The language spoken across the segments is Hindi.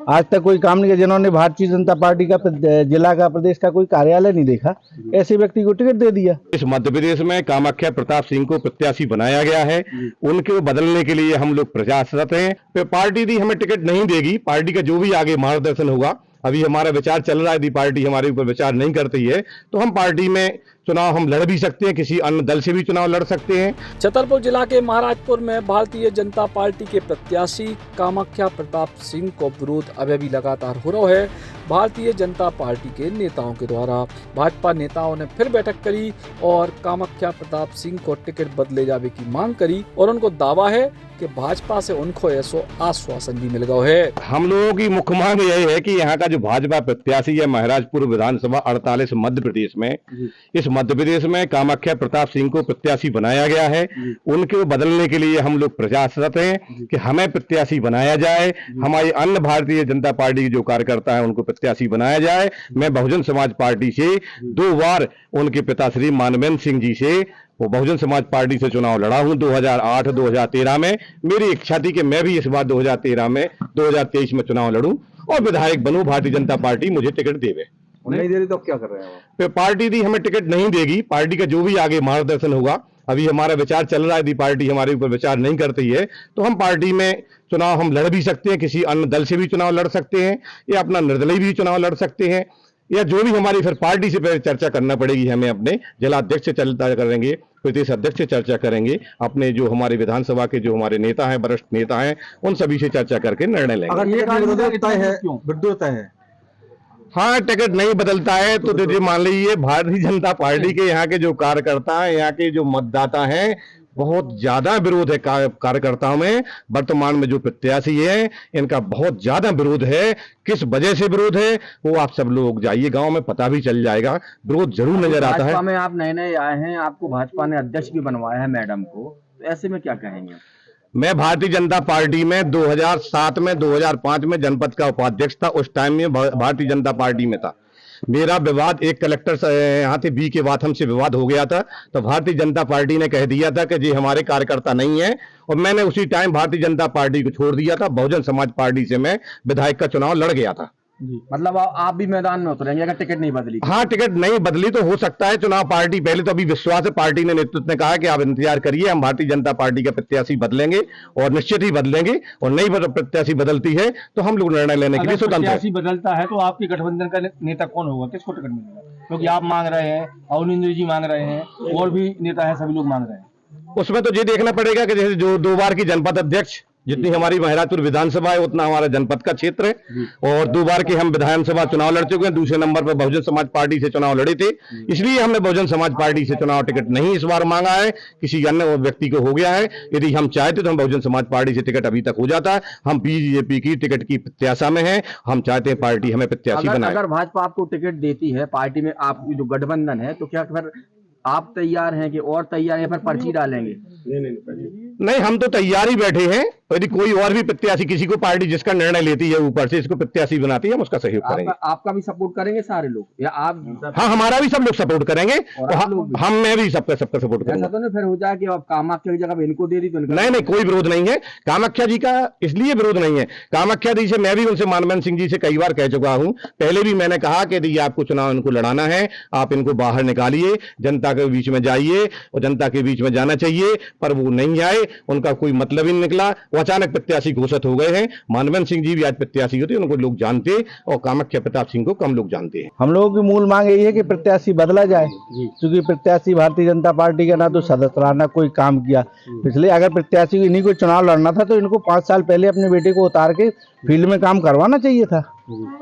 आज तक कोई काम नहीं किया। जिन्होंने भारतीय जनता पार्टी का जिला का प्रदेश का कोई कार्यालय नहीं देखा, ऐसे व्यक्ति को टिकट दे दिया। इस मध्य प्रदेश में कामाख्या प्रताप सिंह को प्रत्याशी बनाया गया है, उनके बदलने के लिए हम लोग प्रयासरत हैं। तो पार्टी दी हमें टिकट नहीं देगी, पार्टी का जो भी आगे मार्गदर्शन होगा, अभी हमारा विचार चल रहा है। यदि पार्टी हमारे ऊपर विचार नहीं करती है तो हम पार्टी में चुनाव हम लड़ भी सकते हैं, किसी अन्य दल से भी चुनाव लड़ सकते हैं। छतरपुर जिला के महाराजपुर में भारतीय जनता पार्टी के प्रत्याशी कामाख्या प्रताप सिंह को विरोध अभी भी लगातार हो रहा है। भारतीय जनता पार्टी के नेताओं के द्वारा भाजपा नेताओं ने फिर बैठक करी और कामाख्या प्रताप सिंह को टिकट बदले जाने की मांग करी और उनको दावा है कि भाजपा से उनको ऐसो आश्वासन भी मिल गया है। हम लोगों की मुख्य मांग यही है कि यहाँ का जो भाजपा प्रत्याशी है महाराजपुर विधानसभा 48 मध्य प्रदेश में, इस मध्य प्रदेश में कामाख्या प्रताप सिंह को प्रत्याशी बनाया गया है, उनके बदलने के लिए हम लोग प्रयासरत हैं कि हमें प्रत्याशी बनाया जाए। हमारी अन्य भारतीय जनता पार्टी के जो कार्यकर्ता है उनको प्रत्याशी बनाया जाए। मैं बहुजन समाज पार्टी से 2 बार उनके पिता श्री मानवेंद्र सिंह जी से वो बहुजन समाज पार्टी से चुनाव लड़ा हूं 2008 2013 में। मेरी इच्छा थी कि मैं भी इस बार 2023 में चुनाव लड़ूं और विधायक बनूं, भारतीय जनता पार्टी मुझे टिकट देवे। नहीं दे रही तो क्या कर रहे हैं? तो पार्टी दी हमें टिकट नहीं देगी, पार्टी का जो भी आगे मार्गदर्शन होगा, अभी हमारा विचार चल रहा है। यदि पार्टी हमारे ऊपर विचार नहीं करती है तो हम पार्टी में चुनाव हम लड़ भी सकते हैं, किसी अन्य दल से भी चुनाव लड़ सकते हैं या अपना निर्दलीय भी चुनाव लड़ सकते हैं, या जो भी हमारी फिर पार्टी से पहले चर्चा करना पड़ेगी। हमें अपने जिला अध्यक्ष से चर्चा करेंगे, प्रदेश अध्यक्ष से चर्चा करेंगे, अपने जो हमारे विधानसभा के जो हमारे नेता हैं, वरिष्ठ नेता हैं, उन सभी से चर्चा करके निर्णय लेंगे। अगर ये विरोधता है, हाँ, टिकट नहीं बदलता है तो दीजिए, मान लीजिए भारतीय जनता पार्टी के यहाँ के जो कार्यकर्ता हैं, यहाँ के जो मतदाता हैं, बहुत ज्यादा विरोध है कार्यकर्ताओं में। वर्तमान में जो प्रत्याशी है इनका बहुत ज्यादा विरोध है। किस वजह से विरोध है वो आप सब लोग जाइए गांव में, पता भी चल जाएगा। विरोध जरूर नजर आता है। भाजपा में आप नए आए हैं, आपको भाजपा ने अध्यक्ष भी बनवाया है मैडम को, तो ऐसे में क्या कहेंगे? मैं भारतीय जनता पार्टी में 2007 में 2005 में जनपद का उपाध्यक्ष था। उस टाइम में भारतीय जनता पार्टी में था। मेरा विवाद एक कलेक्टर से यहाँ थे बी के वाथम से विवाद हो गया था, तो भारतीय जनता पार्टी ने कह दिया था कि जी हमारे कार्यकर्ता नहीं है, और मैंने उसी टाइम भारतीय जनता पार्टी को छोड़ दिया था। बहुजन समाज पार्टी से मैं विधायक का चुनाव लड़ गया था। जी, मतलब आप भी मैदान में उतरेंगे अगर टिकट नहीं बदली? हाँ, टिकट नहीं बदली तो हो सकता है चुनाव पार्टी पहले तो अभी विश्वास है, पार्टी ने नेतृत्व ने कहा कि आप इंतजार करिए, हम भारतीय जनता पार्टी का प्रत्याशी बदलेंगे और निश्चित ही बदलेंगे, और नई प्रत्याशी बदलती है तो हम लोग निर्णय लेने के लिए स्वतंत्र हैं। प्रत्याशी बदलता है तो आपके गठबंधन का नेता कौन होगा, किसको टिकट मिलेगा? क्योंकि आप मांग रहे हैं, अवनिंद्र जी मांग रहे हैं, और भी नेता है, सभी लोग मांग रहे हैं। उसमें तो ये देखना पड़ेगा कि जैसे जो 2 बार की जनपद अध्यक्ष, जितनी हमारी महाराजपुर विधानसभा है उतना हमारा जनपद का क्षेत्र है, और 2 बार के हम विधानसभा चुनाव लड़ चुके हैं। दूसरे नंबर पर बहुजन समाज पार्टी से चुनाव लड़े थे, इसलिए हमने बहुजन समाज पार्टी से चुनाव टिकट नहीं इस बार मांगा है, किसी अन्य व्यक्ति को हो गया है। यदि हम चाहते तो हम बहुजन समाज पार्टी से टिकट अभी तक हो जाता। हम बीजेपी की टिकट की प्रत्याशा में हैं, हम चाहते हैं पार्टी हमें प्रत्याशी बनाए। अगर भाजपा आपको टिकट देती है, पार्टी में आपकी जो गठबंधन है, तो क्या फिर आप तैयार हैं कि और तैयार हैं, फिर पर्ची डालेंगे? नहीं, हम तो तैयार ही बैठे हैं। यदि कोई और भी प्रत्याशी, किसी को पार्टी जिसका निर्णय लेती है ऊपर से इसको प्रत्याशी बनाती है, हम उसका सहयोग करेंगे। आपका भी सपोर्ट करेंगे सारे लोग, या आप? हाँ, हमारा भी सब लोग सपोर्ट करेंगे, और हम मैं भी सबका सपोर्ट करेंगे। ऐसा तो नहीं फिर हो जाए कि अब कामाख्या की जगह इनको दे दी तो? नहीं, कोई विरोध नहीं है। कामाख्या जी का इसलिए विरोध नहीं है, कामाख्या जी से मैं भी उनसे मानवेंद्र सिंह जी से कई बार कह चुका हूं। पहले भी मैंने कहा कि यदि आपको चुनाव इनको लड़ाना है, आप इनको बाहर निकालिए, जनता के बीच में जाइए, और जनता के बीच में जाना चाहिए, पर वो नहीं आए, उनका कोई मतलब ही नहीं निकला। वो अचानक प्रत्याशी घोषित हो गए हैं। मानवेंद्र सिंह जी भी आज प्रत्याशी होते, उनको लोग जानते, और कामाख्या प्रताप सिंह को कम लोग जानते हैं। हम लोगों की मूल मांग यही है कि प्रत्याशी बदला जाए, क्योंकि प्रत्याशी भारतीय जनता पार्टी का ना तो सदस्य रहा, ना कोई काम किया। इसलिए अगर प्रत्याशी इन्हीं को चुनाव लड़ना था तो इनको 5 साल पहले अपने बेटे को उतार के फील्ड में काम करवाना चाहिए था।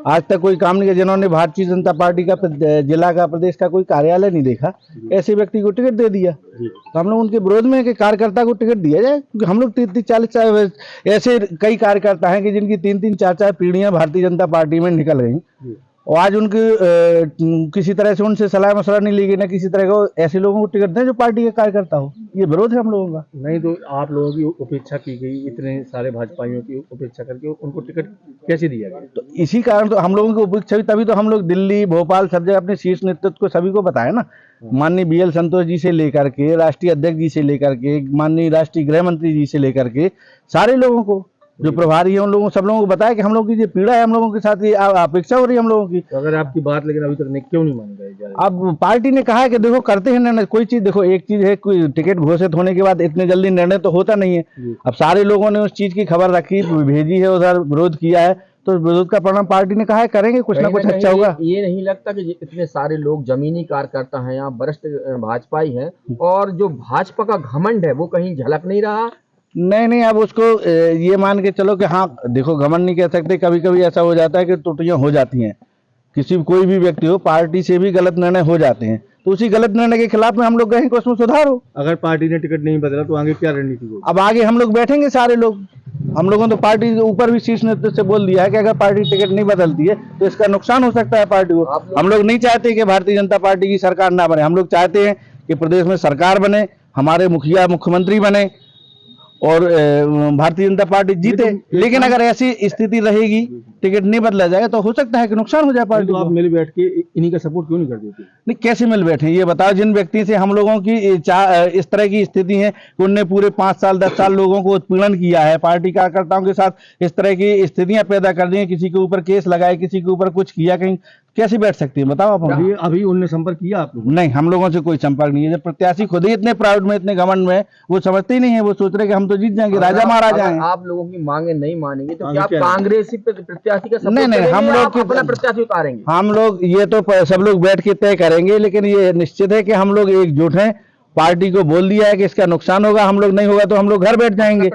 आज तक कोई काम नहीं किया। जिन्होंने भारतीय जनता पार्टी का जिला का प्रदेश का कोई कार्यालय नहीं देखा, ऐसे व्यक्ति को टिकट दे दिया। तो हम लोग उनके विरोध में कि कार्यकर्ता को टिकट दिया जाए, क्योंकि हम लोग 30-40 ऐसे कई कार्यकर्ता हैं कि जिनकी 3-3, 4-4 पीढ़ियां भारतीय जनता पार्टी में निकल गई, और आज उनकी किसी तरह से उनसे सलाह मशवरा नहीं ली गई, ना किसी तरह को ऐसे लोगों को टिकट दें जो पार्टी के कार्यकर्ता हो। ये विरोध है हम लोगों का। नहीं तो आप लोगों की उपेक्षा की गई, इतने सारे भाजपाइयों की उपेक्षा करके उनको टिकट कैसे दिया गया? तो इसी कारण तो हम लोगों की उपेक्षा, तभी तो हम लोग दिल्ली, भोपाल, सब जगह अपने शीर्ष नेतृत्व को सभी को बताया ना। माननीय BL संतोष जी से लेकर के राष्ट्रीय अध्यक्ष जी से लेकर के माननीय राष्ट्रीय गृह मंत्री जी से लेकर के सारे लोगों को जो प्रभारी है उन लोगों सब लोगों को बताया कि हम लोगों की ये पीड़ा है, हम लोगों के साथ ये अपेक्षा हो रही है हम लोगों की। तो अगर आपकी बात लेकिन अभी तक नहीं क्यों नहीं मान रहे? अब पार्टी ने कहा है कि देखो करते हैं निर्णय, कोई चीज देखो, एक चीज है कोई टिकट घोषित होने के बाद इतने जल्दी निर्णय तो होता नहीं है। अब सारे लोगों ने उस चीज की खबर रखी, भेजी है, उधर विरोध किया है, तो विरोध का परिणाम पार्टी ने कहा है करेंगे, कुछ ना कुछ अच्छा होगा। ये नहीं लगता कि इतने सारे लोग जमीनी कार्यकर्ता हैं, यहाँ वरिष्ठ भाजपाई हैं, और जो भाजपा का घमंड है वो कहीं झलक नहीं रहा? नहीं, अब उसको ये मान के चलो कि हाँ देखो, घमंड नहीं कह सकते, कभी कभी ऐसा हो जाता है कि त्रुटियां हो जाती हैं, किसी कोई भी व्यक्ति हो, पार्टी से भी गलत निर्णय हो जाते हैं, तो उसी गलत निर्णय के खिलाफ में हम लोग कहें कि उसमें सुधार हो। अगर पार्टी ने टिकट नहीं बदला तो आगे क्या रणनीति होगी? अब आगे हम लोग बैठेंगे सारे लोग, हम लोगों ने तो पार्टी के ऊपर भी शीर्ष नेतृत्व से बोल दिया है कि अगर पार्टी टिकट नहीं बदलती है तो इसका नुकसान हो सकता है पार्टी को। हम लोग नहीं चाहते कि भारतीय जनता पार्टी की सरकार ना बने, हम लोग चाहते हैं कि प्रदेश में सरकार बने, हमारे मुखिया मुख्यमंत्री बने और भारतीय जनता पार्टी जीते। लेकिन अगर ऐसी स्थिति रहेगी, टिकट नहीं बदला जाएगा, तो हो सकता है कि नुकसान हो जाए पार्टी तो आप मिल बैठ के इन्हीं का सपोर्ट क्यों नहीं कर देते? नहीं, कैसे मिल बैठे ये बताओ। जिन व्यक्ति से हम लोगों की इस तरह की स्थिति है कि उनने पूरे 5 साल 10 साल लोगों को उत्पीड़न किया है, पार्टी कार्यकर्ताओं के साथ इस तरह की स्थितियां पैदा कर दी है, किसी के ऊपर केस लगाए, किसी के ऊपर कुछ किया, कहीं कैसे बैठ सकती है बताओ आप? अभी उनने संपर्क किया आप लोगों? नहीं, हम लोगों से कोई संपर्क नहीं है। जब प्रत्याशी खुद ही इतने प्राउड में, इतने घमंड में, वो समझते ही नहीं है, वो सोच रहे कि हम तो जीत जाएंगे, राजा महाराजा हैं। आप लोगों की मांगे नहीं मानेंगे तो क्या आप कांग्रेसी प्रत्याशी का सपोर्ट नहीं, करेंगे हम या लोग आप अपना प्रत्याशी उतारेंगे? हम लोग ये तो सब लोग बैठ के तय करेंगे, लेकिन ये निश्चित है कि हम लोग एकजुट हैं। पार्टी को बोल दिया है कि इसका नुकसान होगा, हम लोग नहीं होगा तो हम लोग घर बैठ जाएंगे,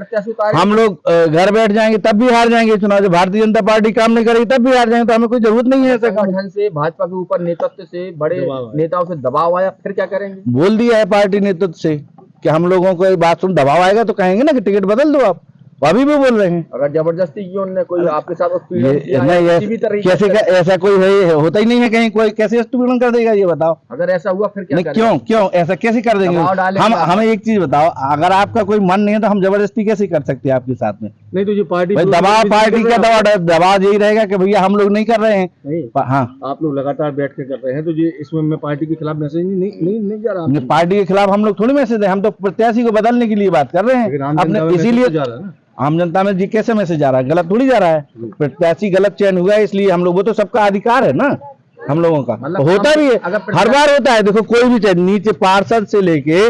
हम लोग घर बैठ जाएंगे, तब भी हार जाएंगे चुनाव। जब भारतीय जनता पार्टी काम नहीं करेगी तब भी हार जाएंगे, तो हमें कोई जरूरत नहीं है ऐसा काम। संगठन से, भाजपा के ऊपर नेतृत्व से, बड़े नेताओं से दबाव आया, फिर क्या करेंगे? बोल दिया है पार्टी नेतृत्व से कि हम लोगों को बात सुन, दबाव आएगा तो कहेंगे ना कि टिकट बदल दो आप, अभी भी बोल रहे हैं। अगर जबरदस्ती की उन्होंने कोई आपके साथ उत्पीड़न किया नहीं, किसी भी तरीके कैसे ऐसा कोई है, होता ही नहीं है कहीं, कोई कैसे उत्पीड़न कर देगा ये बताओ? अगर ऐसा हुआ फिर क्या नहीं, क्यों ऐसा कैसे कर देंगे? हम हमें एक चीज बताओ, अगर आपका कोई मन नहीं है तो हम जबरदस्ती कैसे कर सकते हैं आपके साथ में? नहीं तो जो पार्टी दबाव, पार्टी का दबाव यही रहेगा कि भैया हम लोग नहीं कर रहे हैं। हाँ, आप लोग लगातार बैठ के कर रहे हैं, तो ये इसमें मैं पार्टी के खिलाफ मैसेज नहीं जा रहा। पार्टी के खिलाफ हम लोग थोड़ी मैसेज है, हम तो प्रत्याशी को बदलने के लिए बात कर रहे हैं अपने, इसीलिए आम जनता में जी कैसे मैसेज जा रहा है? गलत थोड़ी जा रहा है, प्रत्याशी गलत चयन हुआ है इसलिए हम लोग, वो तो सबका अधिकार है ना हम लोगों का, होता भी है, हर बार होता है। देखो कोई भी नीचे पार्षद से लेके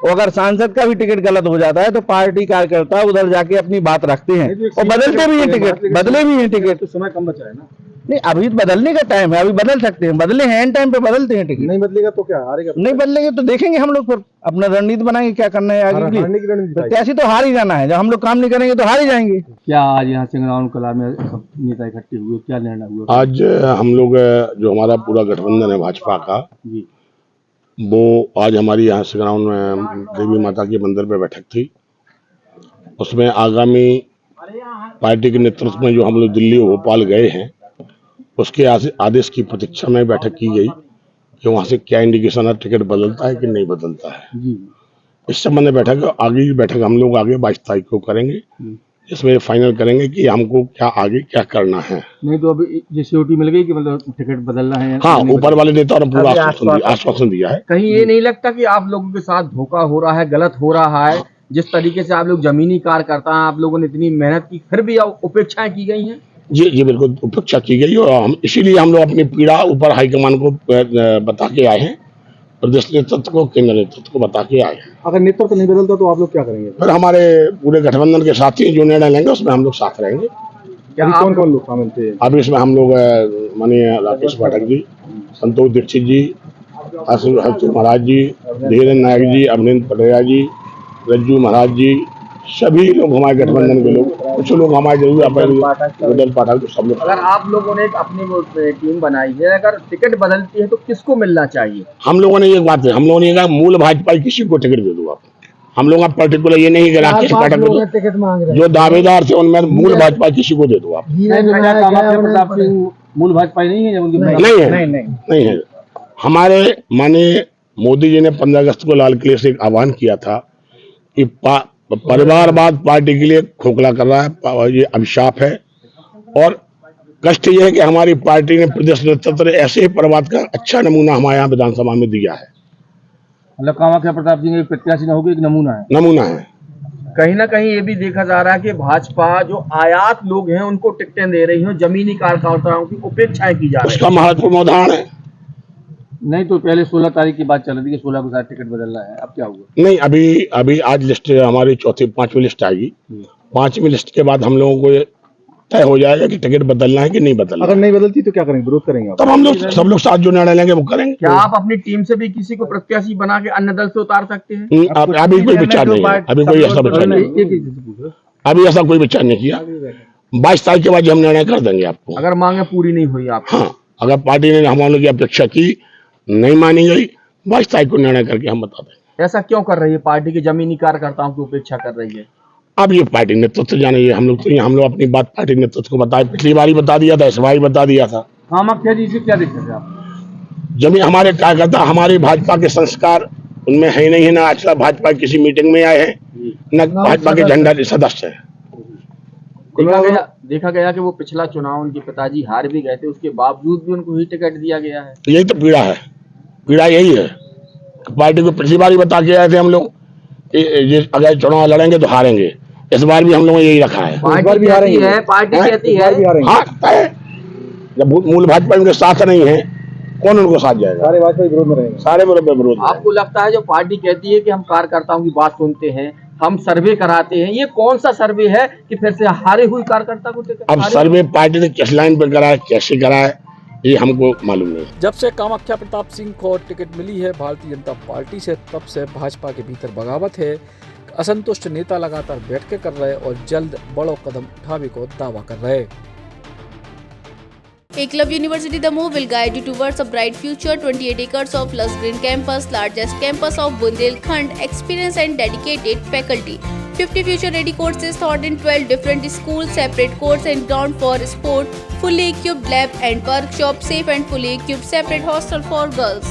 अगर सांसद का भी टिकट गलत हो जाता है तो पार्टी कार्यकर्ता उधर जाके अपनी बात रखते हैं और बदलते भी हैं टिकट, बदले भी हैं टिकट। तो समय कम बचा है ना? नहीं, अभी बदलने का टाइम है, अभी बदल सकते हैं, बदले हैं, एंड टाइम पे बदलते हैं टिकट। नहीं बदलेगा तो क्या हारेगा? नहीं बदलेंगे तो देखेंगे हम लोग, फिर अपना रणनीति बनाएंगे क्या करना है आगे की। प्रत्याशी तो हार ही जाना है, जब हम लोग काम नहीं करेंगे तो हार ही जाएंगे। क्या आज यहाँ सिंगराउंड कला में सब नेता इकट्ठे हुए, क्या निर्णय हुआ? आज हम लोग जो हमारा पूरा गठबंधन है भाजपा का, वो आज हमारी यहाँ सिंगराउंड में देवी माता के मंदिर पे बैठक थी। उसमें आगामी पार्टी के नेतृत्व में जो हम लोग दिल्ली और भोपाल गए हैं उसके आदेश की प्रतीक्षा में बैठक की गई कि वहाँ से क्या इंडिकेशन है, टिकट बदलता है कि नहीं बदलता है। इस संबंध में बैठक, आगे की बैठक हम लोग आगे 22 तारीख को करेंगे, इसमें फाइनल करेंगे कि हमको क्या आगे क्या करना है। नहीं तो अभी ये सिक्योरिटी मिल गई कि मतलब टिकट बदलना है? हाँ, ऊपर वाले नेता ने पूरा आश्वासन दिया है। कहीं ये नहीं लगता कि आप लोगों के साथ धोखा हो रहा है, गलत हो रहा है? जिस तरीके से आप लोग जमीनी कार्य करता है, आप लोगों ने इतनी मेहनत की, फिर भी उपेक्षाएं की गई हैं? ये बिल्कुल उपेक्षा की गई और हम इसीलिए हम लोग अपनी पीड़ा ऊपर हाईकमान को बता के आए हैं, प्रदेश नेतृत्व को, केंद्र नेतृत्व को बता के आए हैं। अगर नेतृत्व नहीं बदलता तो आप लोग क्या करेंगे? फिर हमारे पूरे गठबंधन के साथी जो निर्णय लेंगे उसमें हम लोग साथ रहेंगे। कौन कौन लोग शामिल थे? अभी इसमें हम लोग माननीय राकेश पाठक जी, संतोष दीक्षित जी, आशीष महाराज जी, धीरेन्द्र नायक जी, अभिनंदन पटेला जी, रज्जू महाराज जी, सभी लोग हमारे गठबंधन के लोग, कुछ लोग हमारे जरूर पाठक, तो सब लोग। अगर आप लोगों ने अपनी वो टीम बनाई है, अगर टिकट बदलती है तो किसको मिलना चाहिए? हम लोगों ने एक बात है, हम लोगों ने कहा मूल भाजपा किसी को टिकट दे दो आप। हम लोग पर्टिकुलर ये नहीं करा किस पार्टी टिकट मांग रहे जो दावेदार थे उनमें मूल भाजपा किसी को दे दो आप। मूल भाजपा नहीं है? नहीं है। हमारे माननीय मोदी जी ने 15 अगस्त को लाल किले से एक आह्वान किया था कि परिवारवाद पार्टी के लिए खोखला कर रहा है, ये अभिशाप है। और कष्ट ये है कि हमारी पार्टी ने प्रदेश नेतृत्व ने ऐसे ही परिवार का अच्छा नमूना हमारे यहाँ विधानसभा में दिया है। मतलब कामाख्या प्रताप जी ने प्रत्याशी न होगी, एक नमूना है। नमूना है। कहीं ना कहीं ये भी देखा जा रहा है कि भाजपा जो आयात लोग हैं उनको टिकटें दे रही हैं, जमीनी कार्यकर्ताओं की उपेक्षाएं की जा रही उसका महत्वपूर्ण उदाहरण है। नहीं तो पहले 16 तारीख की बात चल रही थी कि 16 को शायद टिकट बदलना है, अब क्या हुआ? नहीं, अभी अभी आज लिस्ट हमारी पांचवी लिस्ट आएगी। पांचवी लिस्ट के बाद हम लोगों को ये तय हो जाएगा कि टिकट बदलना है कि नहीं बदलना। अगर नहीं बदलती तो क्या करेंगे, विरोध करेंगे आप? तब हम लोग सब लोग साथ जो निर्णय लेंगे वो करेंगे। क्या आप अपनी टीम से भी किसी को प्रत्याशी बना के अन्य दल से उतार सकते हैं? अभी कोई विचार नहीं है, अभी कोई ऐसा विचार नहीं, अभी ऐसा कोई विचार नहीं किया। 22 तारीख के बाद हम निर्णय कर देंगे आपको। अगर मांगे पूरी नहीं हुई आप? हाँ, अगर पार्टी ने हम लोगों की अपेक्षा की नहीं मानी गई, 22 तारीख को निर्णय करके हम बता देंगे। ऐसा क्यों कर रही है पार्टी के जमीनी कार्यकर्ताओं की उपेक्षा कर रही है? अब ये पार्टी नेतृत्व जाने, हम लोग अपनी बात पार्टी नेतृत्व को बताए, पिछली बार ही बता दिया था, इस बार ही बता दिया था। कामाख्या जी से क्या दिक्कत है आप? जमीन हमारे कार्यकर्ता, हमारे भाजपा के संस्कार उनमें है ही नहीं है, ना आज तक भाजपा की किसी मीटिंग में आए हैं, न भाजपा के झंडा सदस्य है। देखा गया कि वो पिछला चुनाव उनके पिताजी हार भी गए थे, उसके बावजूद भी उनको ही टिकट दिया गया है। यही तो पीड़ा है, पीड़ा यही है। पार्टी को पिछली बार ही बता के आए थे हम लोग कि अगर चुनाव लड़ेंगे तो हारेंगे, इस बार भी हम लोगों ने यही रखा है। पार्टी भी कहती है, पार्टी कहती है हाँ, जब मूल भाजपा उनके साथ नहीं है, कौन उनको साथ जाएगा? सारे भाजपा विरोध में रहेंगे, सारे विरोध। आपको लगता है जो पार्टी कहती है कि हम कार्यकर्ताओं की बात सुनते हैं, हम सर्वे कराते हैं, ये कौन सा सर्वे है कि फिर से हारे हुए कार्यकर्ता को टिकट? अब सर्वे पार्टी ने किस लाइन पर कराए, कैसे कराए, ये हमको मालूम नहीं। जब से कामाख्या प्रताप सिंह को टिकट मिली है भारतीय जनता पार्टी से, तब से भाजपा के भीतर बगावत है। असंतुष्ट नेता लगातार बैठकें कर रहे और जल्द बड़ो कदम उठावे को दावा कर रहे। Eklavya University Damoh will guide you towards a bright future. 28 acres of lush green campus, largest campus of Bundelkhand, experienced and dedicated faculty. 50 future-ready courses taught in 12 different schools, separate courts and ground for sport, fully equipped lab and workshop, safe and fully equipped separate hostel for girls.